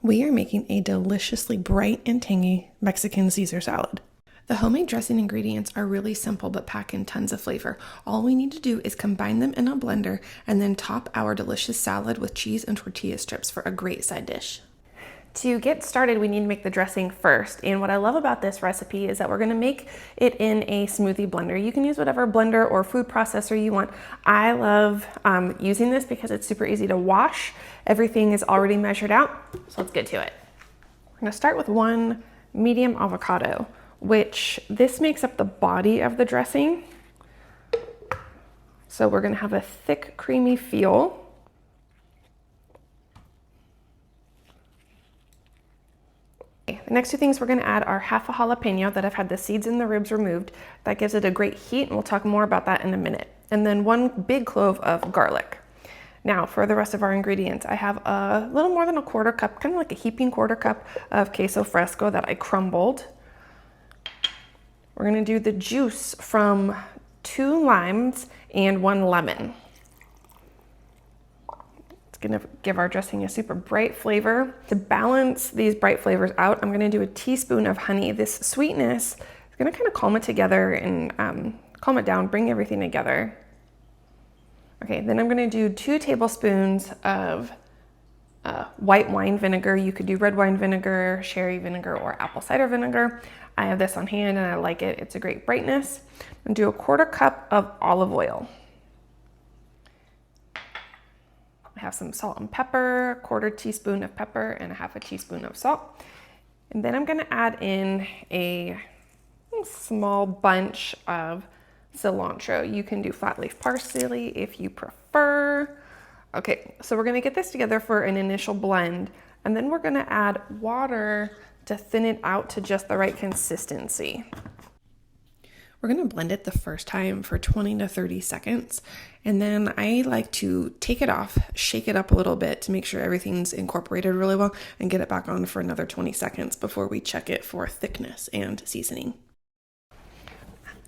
We are making a deliciously bright and tangy Mexican Caesar salad. The homemade dressing ingredients are really simple but pack in tons of flavor. All we need to do is combine them in a blender and then top our delicious salad with cheese and tortilla strips for a great side dish. To get started, we need to make the dressing first. And what I love about this recipe is that we're gonna make it in a smoothie blender. You can use whatever blender or food processor you want. I love using this because it's super easy to wash. Everything is already measured out, so let's get to it. We're gonna start with one medium avocado, which this makes up the body of the dressing. So we're gonna have a thick, creamy feel. The next two things we're going to add are half a jalapeno that I've had the seeds and the ribs removed. That gives it a great heat, and we'll talk more about that in a minute. And then one big clove of garlic. Now for the rest of our ingredients, I have a little more than a quarter cup, kind of like a heaping quarter cup of queso fresco that I crumbled. We're going to do the juice from 2 limes and 1 lemon. Gonna give our dressing a super bright flavor. To balance these bright flavors out, I'm gonna do a teaspoon of honey. This sweetness is gonna kind of calm it together and calm it down, bring everything together. Okay, then I'm gonna do 2 tablespoons of white wine vinegar. You could do red wine vinegar, sherry vinegar, or apple cider vinegar. I have this on hand and I like it. It's a great brightness. I'm gonna do a quarter cup of olive oil. I have some salt and pepper, a quarter teaspoon of pepper, and a half a teaspoon of salt. And then I'm gonna add in a small bunch of cilantro. You can do flat leaf parsley if you prefer. Okay, so we're gonna get this together for an initial blend, and then we're gonna add water to thin it out to just the right consistency. We're gonna blend it the first time for 20 to 30 seconds. And then I like to take it off, shake it up a little bit to make sure everything's incorporated really well, and get it back on for another 20 seconds before we check it for thickness and seasoning.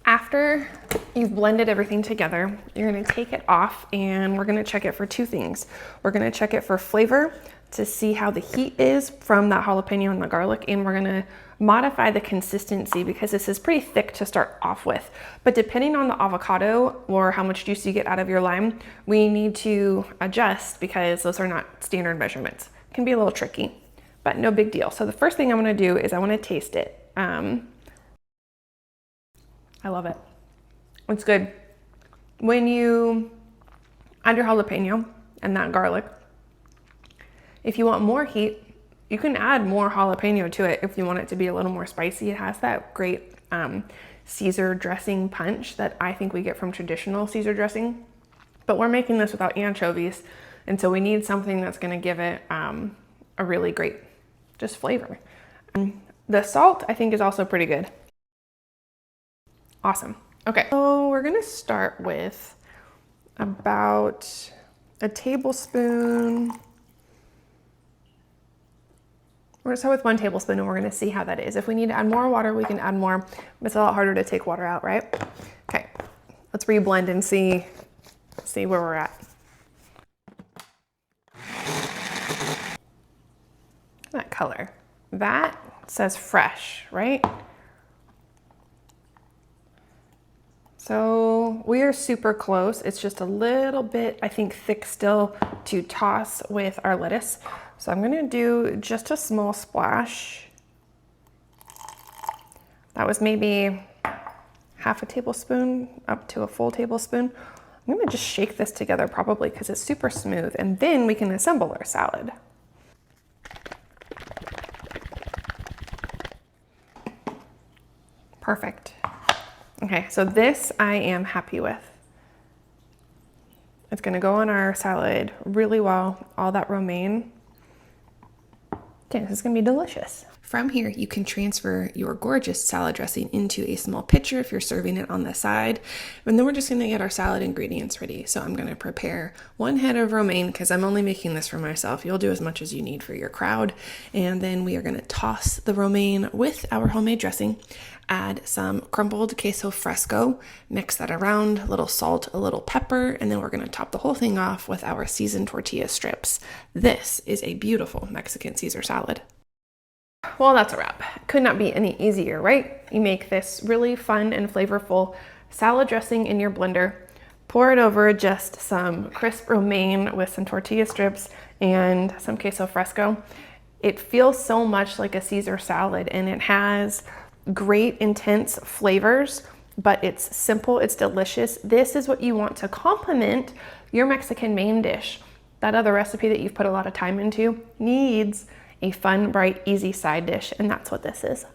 After you've blended everything together, you're gonna take it off and we're gonna check it for 2 things. We're gonna check it for flavor to see how the heat is from that jalapeno and the garlic, and we're gonna modify the consistency because this is pretty thick to start off with. But depending on the avocado or how much juice you get out of your lime, we need to adjust because those are not standard measurements. It can be a little tricky, but no big deal. So the first thing I'm gonna do is I wanna taste it. I love it. It's good. When you add your jalapeno and that garlic, if you want more heat, you can add more jalapeno to it if you want it to be a little more spicy. It has that great Caesar dressing punch that I think we get from traditional Caesar dressing. But we're making this without anchovies, and so we need something that's gonna give it a really great just flavor. The salt, I think, is also pretty good. Awesome. Okay, so we're gonna start with about a tablespoon. We're gonna start with 1 tablespoon and we're gonna see how that is. If we need to add more water, we can add more, but it's a lot harder to take water out, right? Okay, let's reblend and see where we're at. That color, that says fresh, right? So we are super close. It's just a little bit, I think, thick still to toss with our lettuce. So I'm gonna do just a small splash. That was maybe half a tablespoon up to a full tablespoon. I'm gonna just shake this together probably because it's super smooth, and then we can assemble our salad. Perfect. Okay, so this I am happy with. It's gonna go on our salad really well, all that romaine. Okay, this is gonna be delicious. From here, you can transfer your gorgeous salad dressing into a small pitcher if you're serving it on the side. And then we're just gonna get our salad ingredients ready. So I'm gonna prepare 1 head of romaine because I'm only making this for myself. You'll do as much as you need for your crowd. And then we are gonna toss the romaine with our homemade dressing, add some crumbled queso fresco, mix that around, a little salt, a little pepper, and then we're gonna top the whole thing off with our seasoned tortilla strips. This is a beautiful Mexican Caesar salad. Well, that's a wrap. Could not be any easier, right? You make this really fun and flavorful salad dressing in your blender, pour it over just some crisp romaine with some tortilla strips and some queso fresco. It feels so much like a Caesar salad, and it has great intense flavors, but it's simple, it's delicious. This is what you want to complement your Mexican main dish. That other recipe that you've put a lot of time into needs a fun, bright, easy side dish, and that's what this is.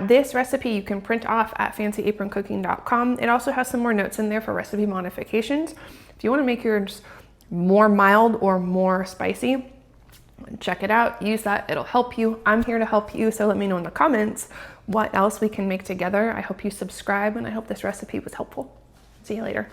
This recipe you can print off at fancyaproncooking.com. It also has some more notes in there for recipe modifications. If you want to make yours more mild or more spicy, check it out, use that, it'll help you. I'm here to help you, so let me know in the comments what else we can make together. I hope you subscribe, and I hope this recipe was helpful. See you later.